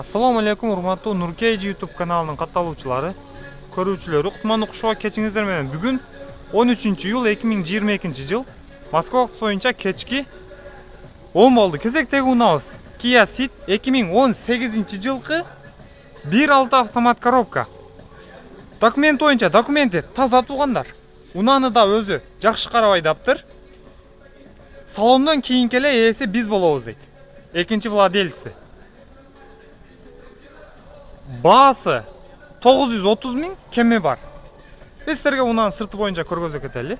Assalamu alaikum, урматтуу Нуркейджи YouTube каналынын катталуучулары, көрүүчүлөрү, кутмандуу кушуга кечиңиздер менен. Бүгүн 13-июл 2022 жыл Москва боюнча кечки 10 болду. Кезектеги унаабыз Kia Ceed 2018 жылкы 1.6 автомат коробка. Документ боюнча документи таза туугандар. Унааны да өзү жакшы карабайдаптыр. Салондон кийинки эле ээси биз болобуз дейт. Экинчи владельцы. Baası 930 ming kemi бар. Biz sizlerge unaның sırtı boyunca көргөзө кетели.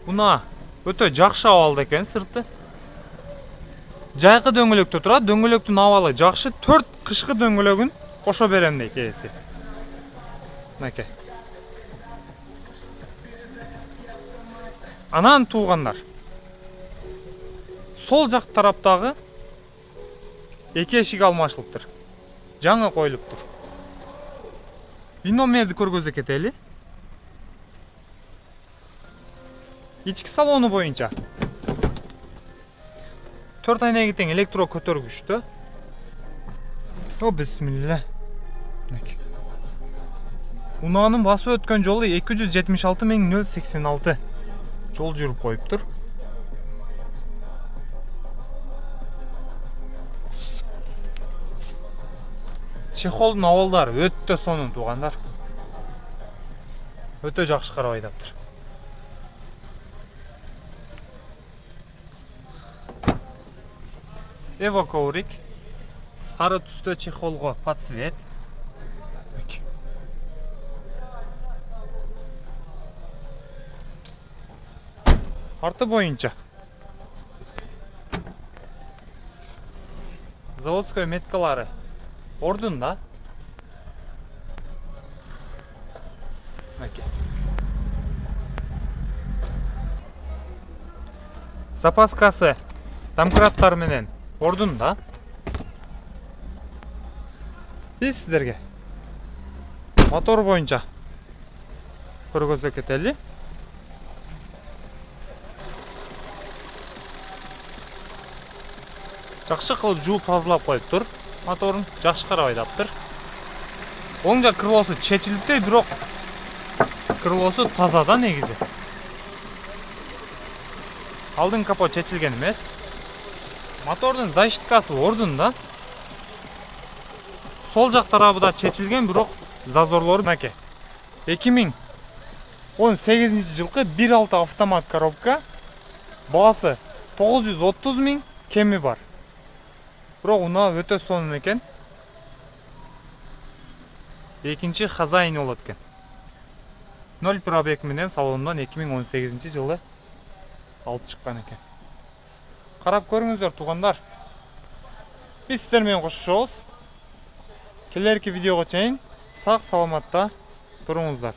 Una өтө жакшы абалда экен сырты. Жайкы дөңгөлөктө турат. Дөңгөлөктүн абалы жакшы. 4 кышкы дөңгөлөгүн кошо берем дейт ээси. Мынакей. Анан туугандар. Сол жак тараптагы эки эшик алмашылыптыр. Жаңы коюлуптур. Виномерди көргөзө кетели. Ички салону боюнча 4 айнеги тең электро көтөргүчтө. О, бисмилла. Унаанын басып өткөн жолу 276.086 жол жүрүп коюптур. Чехолдун абалдары өтө сонун туугандар. Өтө жакшы карабайдаптыр. Evo коврик сары түстө чехолго под цвет. Арты боюнча заводской меткалары ордунда. Запаскасы домкраттар менен ордунда. Биз сиздерге мотор боюнча көргөзө кетели. Жакшы кылып жууп тазалап коюптур. Моторун жакшы карабайдаптыр. Оң жак крылосу чечилиптей, бирок крылосу таза да негизи. Алдын капот чечилген эмес. Мотордун защиткасы ордунда. Сол жак тарабы да чечилген, бирок зазорлору мынакей. 2018 жылкы 1.6 автомат коробка. Баасы 930 ming кеми бар. Бирок унаа өтө сонун экен. Экинчи хозяйны болот экен. 0 пробег менен салондон 2018 жылы алып чыккан экен. Карап көрүңүздөр туугандар. Биз сиздер менен кошушобуз. Келерки видеого чейин сак саламатта туруңуздар.